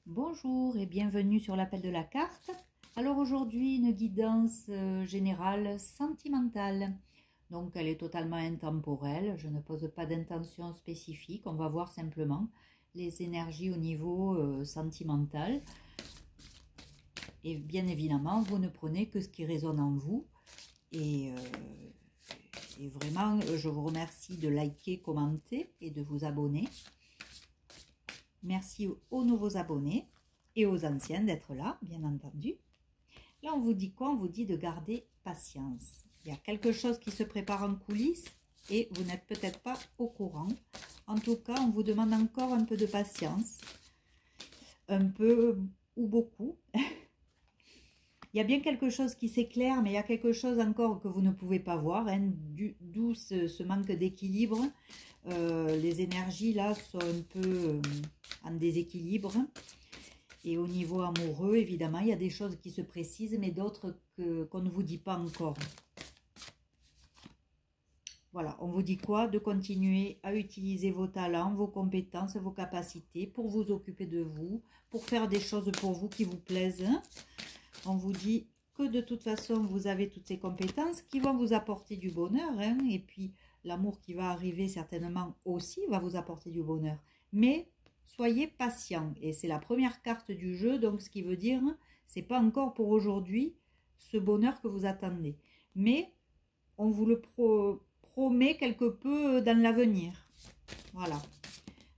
Bonjour et bienvenue sur l'appel de la carte. Alors aujourd'hui, une guidance générale sentimentale. Donc elle est totalement intemporelle, je ne pose pas d'intention spécifique, on va voir simplement les énergies au niveau sentimental. Et bien évidemment, vous ne prenez que ce qui résonne en vous. Et vraiment, je vous remercie de liker, commenter et de vous abonner. Merci aux nouveaux abonnés et aux anciens d'être là, bien entendu. Là, on vous dit quoi? On vous dit de garder patience. Il y a quelque chose qui se prépare en coulisses et vous n'êtes peut-être pas au courant. En tout cas, on vous demande encore un peu de patience. Un peu ou beaucoup. Il y a bien quelque chose qui s'éclaire, mais il y a quelque chose encore que vous ne pouvez pas voir, hein, d'où ce manque d'équilibre. Les énergies là sont un peu en déséquilibre. Et au niveau amoureux, évidemment, il y a des choses qui se précisent, mais d'autres qu'on ne vous dit pas encore. Voilà, on vous dit quoi? De continuer à utiliser vos talents, vos compétences, vos capacités pour vous occuper de vous, pour faire des choses pour vous qui vous plaisent. On vous dit que de toute façon, vous avez toutes ces compétences qui vont vous apporter du bonheur. Hein, et puis, l'amour qui va arriver certainement aussi va vous apporter du bonheur. Mais soyez patient. Et c'est la première carte du jeu. Donc, ce qui veut dire, c'est pas encore pour aujourd'hui ce bonheur que vous attendez. Mais on vous le promet quelque peu dans l'avenir. Voilà.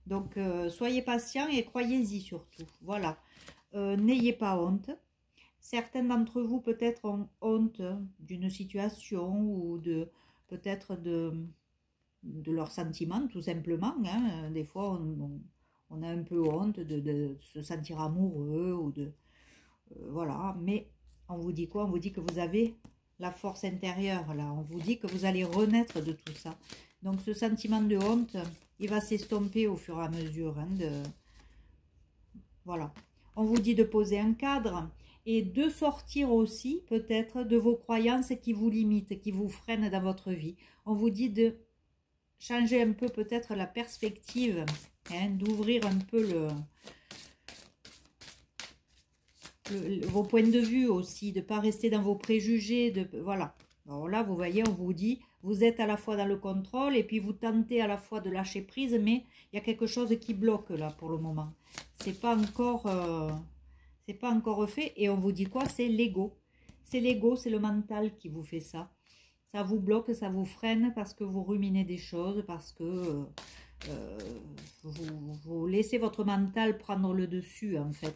Donc, soyez patient et croyez-y surtout. Voilà. N'ayez pas honte. Certains d'entre vous peut-être ont honte d'une situation ou peut-être de leurs sentiments, tout simplement. Hein. Des fois, on a un peu honte de se sentir amoureux ou voilà. Mais on vous dit quoi? On vous dit que vous avez la force intérieure, là. On vous dit que vous allez renaître de tout ça. Donc, ce sentiment de honte, il va s'estomper au fur et à mesure. Hein, voilà. On vous dit de poser un cadre et de sortir aussi peut-être de vos croyances qui vous limitent, qui vous freinent dans votre vie. On vous dit de changer un peu peut-être la perspective, hein, d'ouvrir un peu vos points de vue aussi, de ne pas rester dans vos préjugés. Voilà. Alors là, vous voyez, on vous dit, vous êtes à la fois dans le contrôle et puis vous tentez à la fois de lâcher prise, mais il y a quelque chose qui bloque là pour le moment. C'est pas encore fait. Et on vous dit quoi? C'est l'ego. C'est l'ego, c'est le mental qui vous fait ça. Ça vous bloque, ça vous freine parce que vous ruminez des choses, parce que vous laissez votre mental prendre le dessus en fait.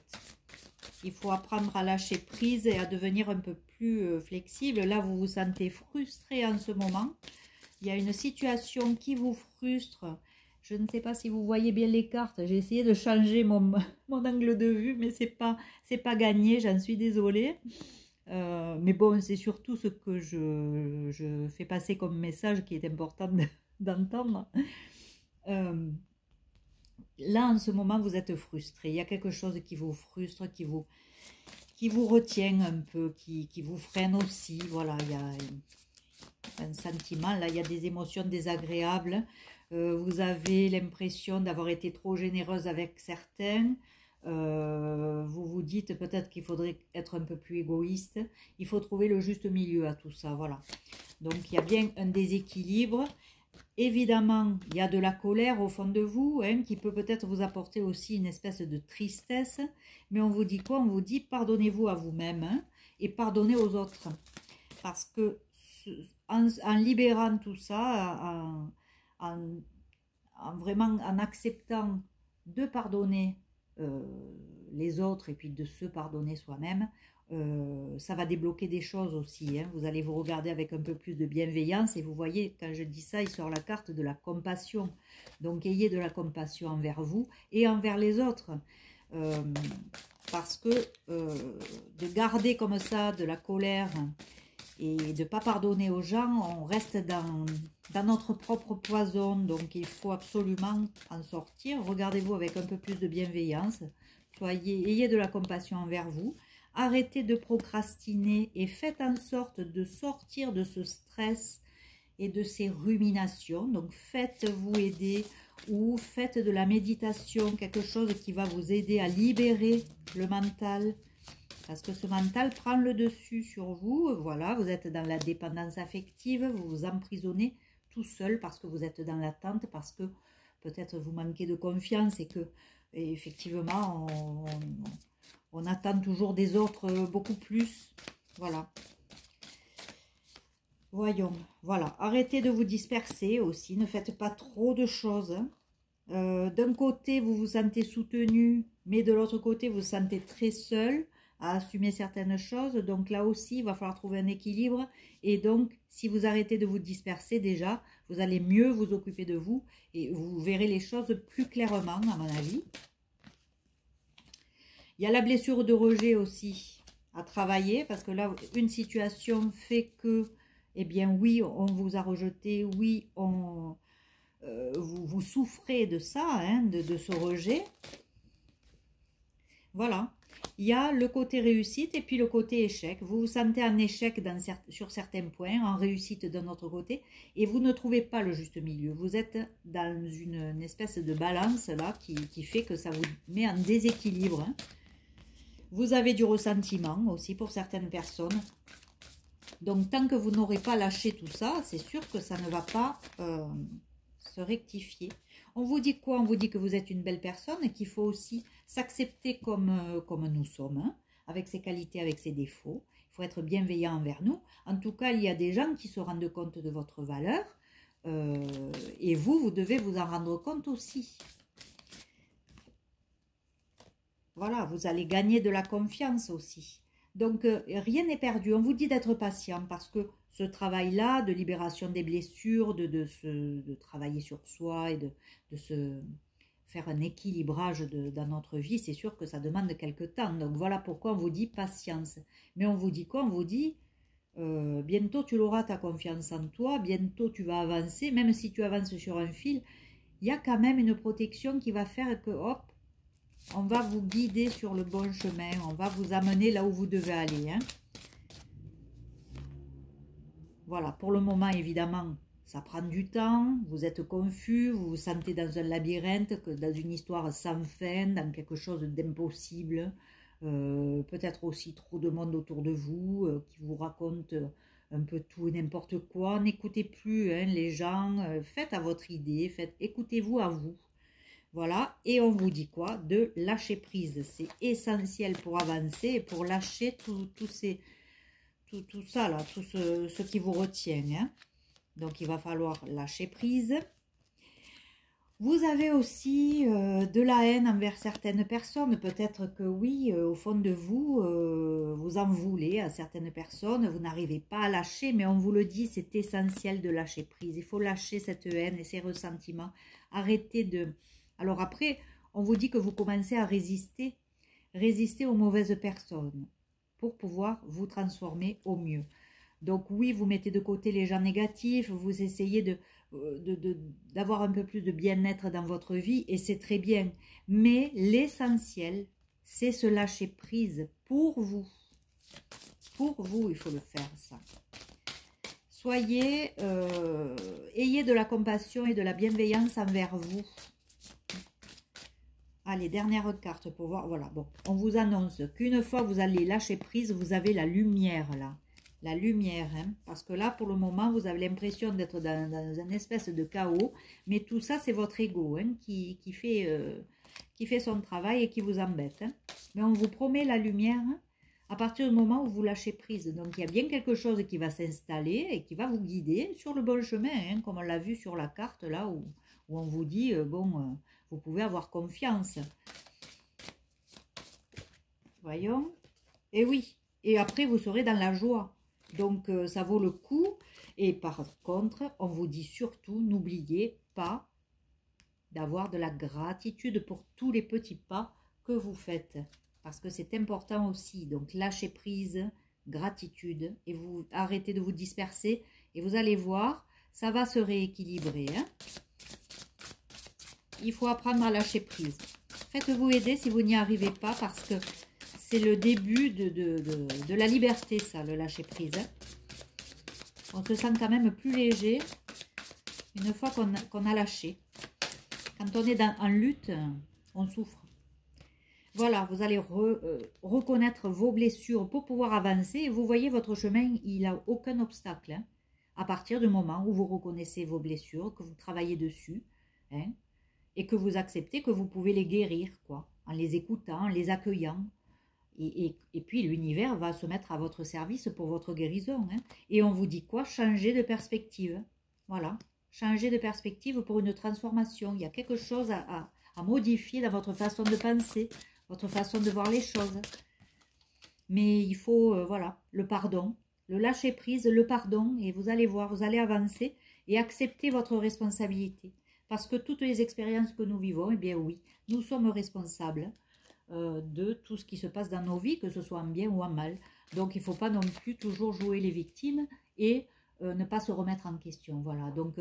Il faut apprendre à lâcher prise et à devenir un peu plus flexible. Là, vous vous sentez frustré en ce moment. Il y a une situation qui vous frustre. Je ne sais pas si vous voyez bien les cartes. J'ai essayé de changer mon angle de vue, mais c'est pas gagné. J'en suis désolée. Mais bon, c'est surtout ce que je fais passer comme message qui est important d'entendre. Là, en ce moment, vous êtes frustré. Il y a quelque chose qui vous frustre, qui vous retient un peu, qui vous freine aussi. Voilà, il y a un sentiment, là, il y a des émotions désagréables. Vous avez l'impression d'avoir été trop généreuse avec certains. Vous vous dites peut-être qu'il faudrait être un peu plus égoïste. Il faut trouver le juste milieu à tout ça, voilà. Donc, il y a bien un déséquilibre. Évidemment, il y a de la colère au fond de vous, hein, qui peut peut-être vous apporter aussi une espèce de tristesse. Mais on vous dit quoi? On vous dit pardonnez-vous à vous-même, hein, et pardonnez aux autres. Parce que en libérant tout ça, vraiment en acceptant de pardonner les autres et puis de se pardonner soi-même, ça va débloquer des choses aussi. Hein. Vous allez vous regarder avec un peu plus de bienveillance et vous voyez, quand je dis ça, il sort la carte de la compassion. Donc, ayez de la compassion envers vous et envers les autres. Parce que de garder comme ça de la colère et de ne pas pardonner aux gens, on reste dans notre propre poison. Donc, il faut absolument en sortir. Regardez-vous avec un peu plus de bienveillance. Ayez de la compassion envers vous. Arrêtez de procrastiner et faites en sorte de sortir de ce stress et de ces ruminations. Donc, faites-vous aider ou faites de la méditation, quelque chose qui va vous aider à libérer le mental. Parce que ce mental prend le dessus sur vous. Voilà, vous êtes dans la dépendance affective, vous vous emprisonnez tout seul parce que vous êtes dans l'attente, parce que peut-être vous manquez de confiance et que effectivement on attend toujours des autres beaucoup plus. Voilà. Voyons, voilà. Arrêtez de vous disperser aussi, ne faites pas trop de choses. D'un côté, vous vous sentez soutenu, mais de l'autre côté, vous vous sentez très seul à assumer certaines choses. Donc là aussi, il va falloir trouver un équilibre. Et donc, si vous arrêtez de vous disperser déjà, vous allez mieux vous occuper de vous et vous verrez les choses plus clairement, à mon avis. Il y a la blessure de rejet aussi à travailler, parce que là, une situation fait que, eh bien oui, on vous a rejeté, oui, vous souffrez de ça, hein, de ce rejet. Voilà. Il y a le côté réussite et puis le côté échec. Vous vous sentez en échec sur certains points, en réussite d'un autre côté, et vous ne trouvez pas le juste milieu. Vous êtes dans une espèce de balance là qui fait que ça vous met en déséquilibre. Hein. Vous avez du ressentiment aussi pour certaines personnes. Donc tant que vous n'aurez pas lâché tout ça, c'est sûr que ça ne va pas se rectifier. On vous dit quoi? On vous dit que vous êtes une belle personne et qu'il faut aussi s'accepter comme nous sommes, hein, avec ses qualités, avec ses défauts. Il faut être bienveillant envers nous. En tout cas, il y a des gens qui se rendent compte de votre valeur et vous devez vous en rendre compte aussi. Voilà, vous allez gagner de la confiance aussi. Donc, rien n'est perdu. On vous dit d'être patient parce que ce travail-là de libération des blessures, de travailler sur soi et de se faire un équilibrage dans notre vie, c'est sûr que ça demande quelque temps. Donc, voilà pourquoi on vous dit patience. Mais on vous dit quoi? On vous dit, bientôt tu l'auras ta confiance en toi, bientôt tu vas avancer. Même si tu avances sur un fil, il y a quand même une protection qui va faire que, hop, on va vous guider sur le bon chemin. On va vous amener là où vous devez aller. Hein. Voilà, pour le moment, évidemment, ça prend du temps. Vous êtes confus, vous vous sentez dans un labyrinthe, dans une histoire sans fin, dans quelque chose d'impossible. Peut-être aussi trop de monde autour de vous qui vous raconte un peu tout et n'importe quoi. N'écoutez plus hein, les gens. Faites à votre idée. Écoutez-vous à vous. Voilà, et on vous dit quoi? De lâcher prise. C'est essentiel pour avancer et pour lâcher tout ça, là, tout ce qui vous retient. Hein. Donc, il va falloir lâcher prise. Vous avez aussi de la haine envers certaines personnes. Peut-être que oui, au fond de vous, vous en voulez à certaines personnes. Vous n'arrivez pas à lâcher, mais on vous le dit, c'est essentiel de lâcher prise. Il faut lâcher cette haine et ces ressentiments. Arrêtez de... Alors après, on vous dit que vous commencez à résister aux mauvaises personnes pour pouvoir vous transformer au mieux. Donc oui, vous mettez de côté les gens négatifs, vous essayez d'avoir un peu plus de bien-être dans votre vie et c'est très bien. Mais l'essentiel, c'est se lâcher prise pour vous. Pour vous, il faut le faire ça. Soyez, ayez de la compassion et de la bienveillance envers vous. Allez, dernière carte pour voir. Voilà, bon, on vous annonce qu'une fois vous allez lâcher prise, vous avez la lumière là. La lumière, hein, parce que là, pour le moment, vous avez l'impression d'être dans une espèce de chaos. Mais tout ça, c'est votre ego hein, qui fait son travail et qui vous embête. Hein. Mais on vous promet la lumière hein, à partir du moment où vous lâchez prise. Donc, il y a bien quelque chose qui va s'installer et qui va vous guider sur le bon chemin, hein, comme on l'a vu sur la carte là où on vous dit, vous pouvez avoir confiance. Voyons. Et oui. Et après, vous serez dans la joie. Donc, ça vaut le coup. Et par contre, on vous dit surtout, n'oubliez pas d'avoir de la gratitude pour tous les petits pas que vous faites. Parce que c'est important aussi. Donc, lâchez prise, gratitude. Et vous arrêtez de vous disperser. Et vous allez voir, ça va se rééquilibrer. Hein. Il faut apprendre à lâcher prise. Faites-vous aider si vous n'y arrivez pas parce que c'est le début de la liberté, ça, le lâcher prise. Hein. On se sent quand même plus léger une fois qu'on a lâché. Quand on est en lutte, on souffre. Voilà, vous allez reconnaître vos blessures pour pouvoir avancer. Et vous voyez, votre chemin, il n'a aucun obstacle. Hein, à partir du moment où vous reconnaissez vos blessures, que vous travaillez dessus, hein, et que vous acceptez que vous pouvez les guérir, quoi, en les écoutant, en les accueillant. Et puis l'univers va se mettre à votre service pour votre guérison. Hein. Et on vous dit quoi? Changer de perspective. Voilà, changer de perspective pour une transformation. Il y a quelque chose à modifier dans votre façon de penser, votre façon de voir les choses. Mais il faut, voilà, le pardon, le lâcher prise, le pardon, et vous allez voir, vous allez avancer et accepter votre responsabilité. Parce que toutes les expériences que nous vivons, eh bien oui, nous sommes responsables de tout ce qui se passe dans nos vies, que ce soit en bien ou en mal. Donc il ne faut pas non plus toujours jouer les victimes et ne pas se remettre en question. Voilà, donc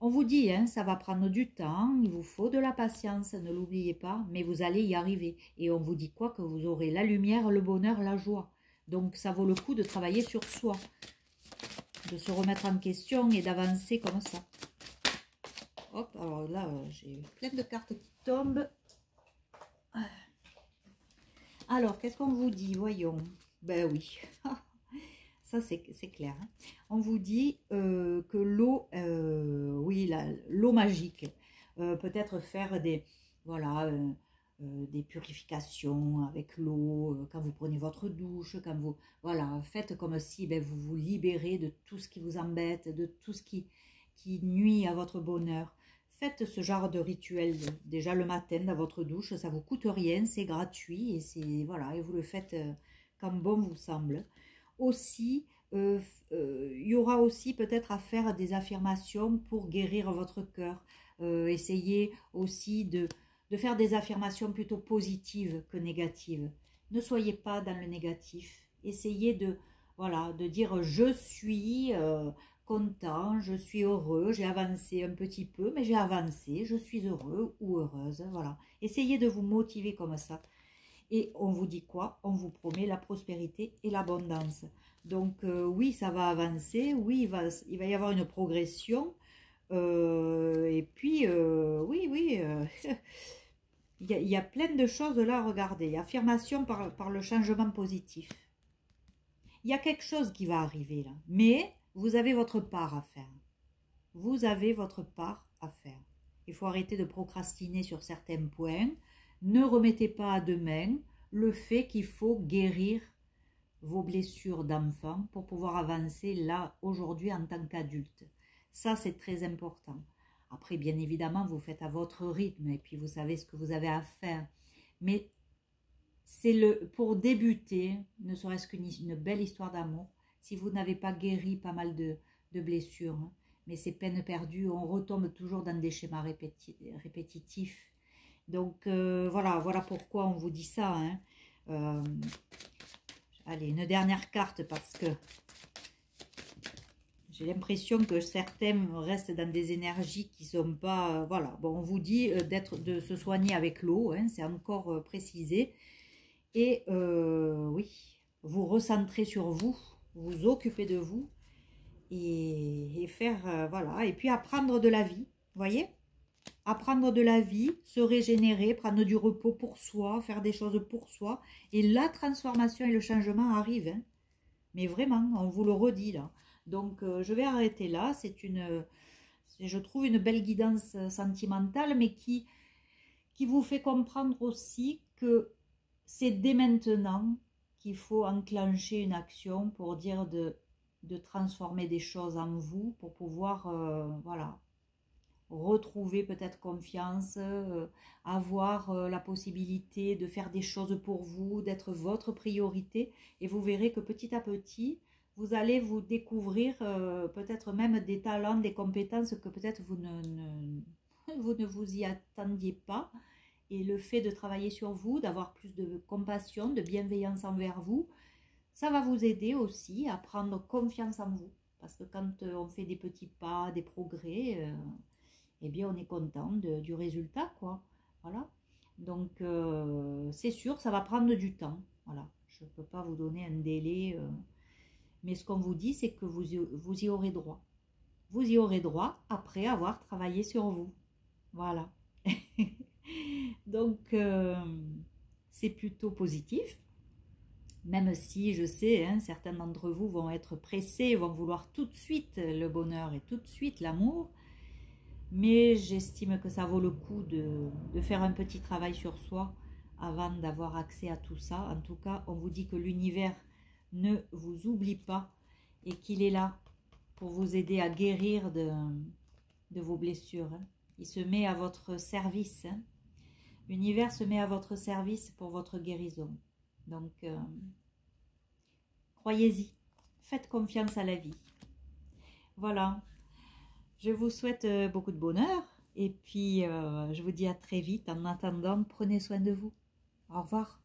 on vous dit, hein, ça va prendre du temps, il vous faut de la patience, ne l'oubliez pas, mais vous allez y arriver. Et on vous dit quoi? Que vous aurez la lumière, le bonheur, la joie. Donc ça vaut le coup de travailler sur soi, de se remettre en question et d'avancer comme ça. Hop, alors là, j'ai plein de cartes qui tombent. Alors, qu'est-ce qu'on vous dit? Voyons. Ben oui, ça c'est clair. Hein. On vous dit que l'eau, oui, l'eau magique, peut-être faire des, voilà, des purifications avec l'eau, quand vous prenez votre douche, quand vous, voilà, faites comme si ben, vous vous libérez de tout ce qui vous embête, de tout ce qui nuit à votre bonheur. Faites ce genre de rituel déjà le matin dans votre douche, ça vous coûte rien, c'est gratuit et c'est voilà, et vous le faites comme bon vous semble. Aussi, il y aura aussi peut-être à faire des affirmations pour guérir votre cœur. Essayez aussi de faire des affirmations plutôt positives que négatives. Ne soyez pas dans le négatif. Essayez de, voilà, de dire je suis content, je suis heureux, j'ai avancé un petit peu, mais j'ai avancé, je suis heureux ou heureuse. Voilà. Essayez de vous motiver comme ça. Et on vous dit quoi? On vous promet la prospérité et l'abondance. Donc oui, ça va avancer, oui, il va y avoir une progression. Et puis, oui, oui, il y a plein de choses là à regarder. Affirmation par le changement positif. Il y a quelque chose qui va arriver là, mais vous avez votre part à faire. Vous avez votre part à faire. Il faut arrêter de procrastiner sur certains points. Ne remettez pas à demain le fait qu'il faut guérir vos blessures d'enfant pour pouvoir avancer là, aujourd'hui, en tant qu'adulte. Ça, c'est très important. Après, bien évidemment, vous faites à votre rythme et puis vous savez ce que vous avez à faire. Mais c'est pour débuter, ne serait-ce qu'une belle histoire d'amour, si vous n'avez pas guéri pas mal de blessures, hein, mais c'est peine perdue, on retombe toujours dans des schémas répétitifs. Donc voilà pourquoi on vous dit ça. Hein. Allez, une dernière carte parce que j'ai l'impression que certains restent dans des énergies qui ne sont pas... voilà, bon, on vous dit de se soigner avec l'eau, hein, c'est encore précisé. Et oui, vous recentrez sur vous, vous occupez de vous et faire, voilà, et puis apprendre de la vie, voyez? Apprendre de la vie, se régénérer, prendre du repos pour soi, faire des choses pour soi. Et la transformation et le changement arrivent. Hein. Mais vraiment, on vous le redit là. Donc, je vais arrêter là. C'est je trouve, une belle guidance sentimentale, mais qui vous fait comprendre aussi que c'est dès maintenant qu'il faut enclencher une action pour dire de transformer des choses en vous, pour pouvoir, voilà, retrouver peut-être confiance, avoir la possibilité de faire des choses pour vous, d'être votre priorité. Et vous verrez que petit à petit, vous allez vous découvrir peut-être même des talents, des compétences que peut-être vous ne vous y attendiez pas. Et le fait de travailler sur vous, d'avoir plus de compassion, de bienveillance envers vous, ça va vous aider aussi à prendre confiance en vous. Parce que quand on fait des petits pas, des progrès, eh bien on est content du résultat, quoi. Voilà. Donc c'est sûr, ça va prendre du temps. Voilà. Je ne peux pas vous donner un délai. Mais ce qu'on vous dit, c'est que vous y aurez droit. Vous y aurez droit après avoir travaillé sur vous. Voilà. Donc, c'est plutôt positif. Même si je sais, hein, certains d'entre vous vont être pressés, vont vouloir tout de suite le bonheur et tout de suite l'amour. Mais j'estime que ça vaut le coup de faire un petit travail sur soi avant d'avoir accès à tout ça. En tout cas, on vous dit que l'univers ne vous oublie pas et qu'il est là pour vous aider à guérir de vos blessures. Il se met à votre service. L'univers se met à votre service pour votre guérison. Donc, croyez-y. Faites confiance à la vie. Voilà. Je vous souhaite beaucoup de bonheur. Et puis, je vous dis à très vite. En attendant, prenez soin de vous. Au revoir.